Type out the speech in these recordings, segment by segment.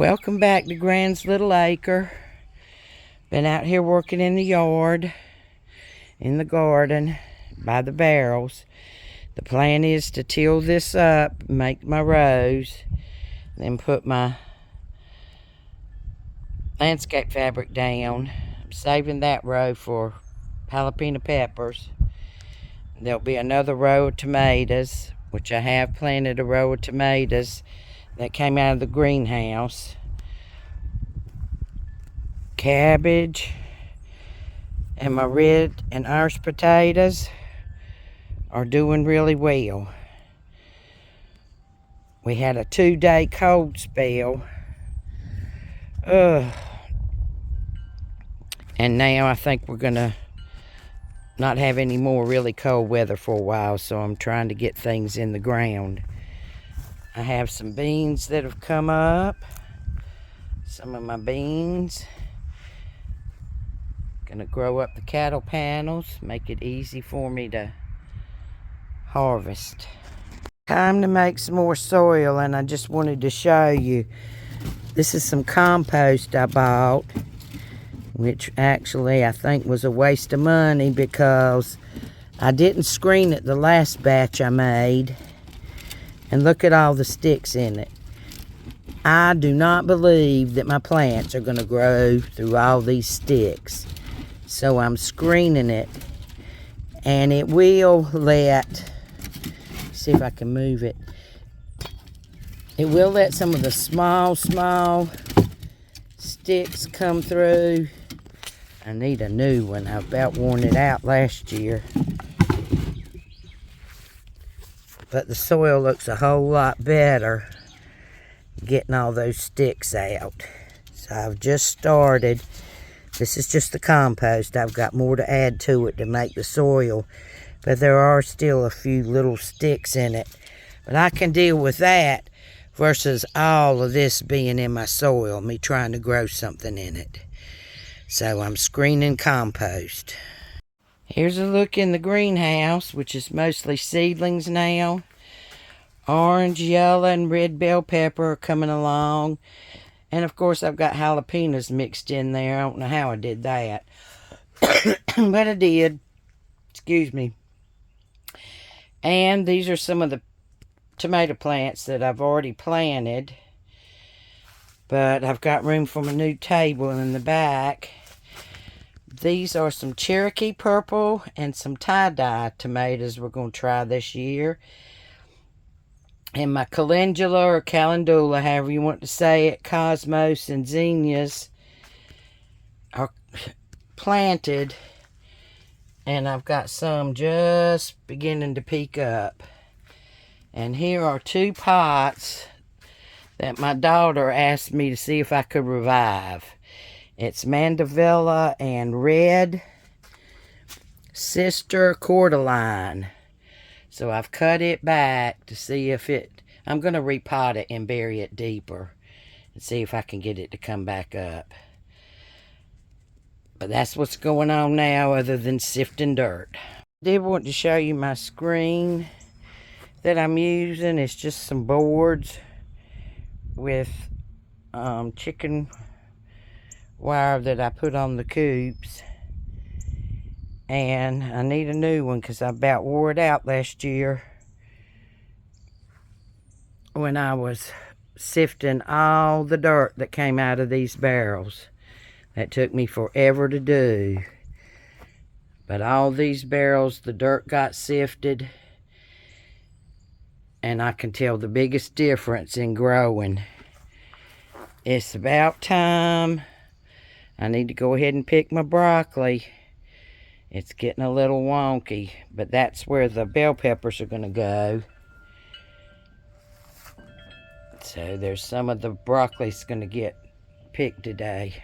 Welcome back to Gran's Little Acre. Been out here working in the yard, in the garden, by the barrels. The plan is to till this up, make my rows, then put my landscape fabric down. I'm saving that row for jalapeno peppers. There'll be another row of tomatoes, which I have planted a row of tomatoes that came out of the greenhouse. Cabbage and my red and Irish potatoes are doing really well. We had a 2-day cold spell. And now I think we're gonna not have any more really cold weather for a while, so I'm trying to get things in the ground. I have some beans that have come up. Some of my beans. Gonna grow up the cattle panels, make it easy for me to harvest. Time to make some more soil, and I just wanted to show you. This is some compost I bought, which actually I think was a waste of money because I didn't screen it the last batch I made. And look at all the sticks in it. I do not believe that my plants are going to grow through all these sticks. So I'm screening it, and it will let, see if I can move it. It will let some of the small sticks come through. I need a new one. I about worn it out last year. But the soil looks a whole lot better getting all those sticks out. So I've just started. This is just the compost. I've got more to add to it to make the soil. But there are still a few little sticks in it. But I can deal with that versus all of this being in my soil, me trying to grow something in it. So I'm screening compost. Here's a look in the greenhouse, which is mostly seedlings now. Orange, yellow, and red bell pepper are coming along. And of course I've got jalapenos mixed in there. I don't know how I did that. But I did. Excuse me. And these are some of the tomato plants that I've already planted. But I've got room for my new table in the back. These are some Cherokee purple and some tie-dye tomatoes we're going to try this year. And my calendula or calendula, however you want to say it, cosmos and zinnias are planted. And I've got some just beginning to peek up. And here are 2 pots that my daughter asked me to see if I could revive. It's Mandevilla and Red Sister Cordyline. So I've cut it back to see if it, I'm going to repot it and bury it deeper and see if I can get it to come back up. But that's what's going on now other than sifting dirt. I did want to show you my screen that I'm using. It's just some boards with chicken wire that I put on the coops. And I need a new one because I about wore it out last year when I was sifting all the dirt that came out of these barrels. That took me forever to do. But all these barrels, the dirt got sifted. And I can tell the biggest difference in growing. It's about time. I need to go ahead and pick my broccoli. It's getting a little wonky, but that's where the bell peppers are going to go. So there's some of the broccoli's going to get picked today.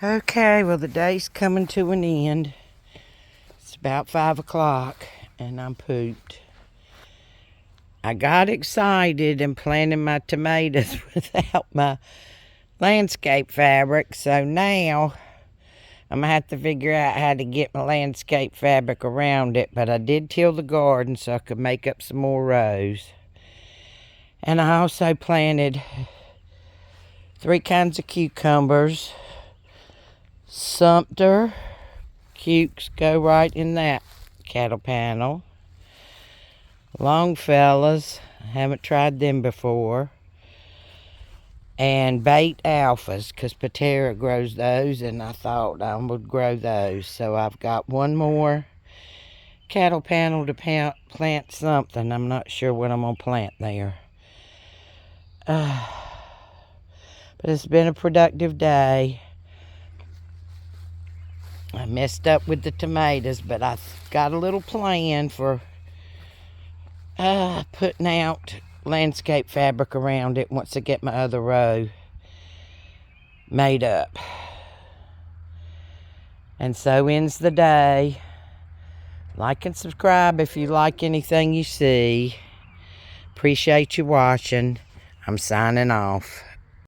Okay, well, the day's coming to an end. It's about 5 o'clock, and I'm pooped. I got excited and planted my tomatoes without my landscape fabric, so now I'm going to have to figure out how to get my landscape fabric around it, but I did till the garden so I could make up some more rows. And I also planted 3 kinds of cucumbers. Sumter cukes go right in that cattle panel. Longfellows, I haven't tried them before. And bait alphas, because Patera grows those, and I thought I would grow those. So I've got one more cattle panel to plant something. I'm not sure what I'm going to plant there. But it's been a productive day. I messed up with the tomatoes, but I've got a little plan for putting out landscape fabric around it once I get my other row made up. And so ends the day. Like and subscribe if you like anything you see. Appreciate you watching. I'm signing off.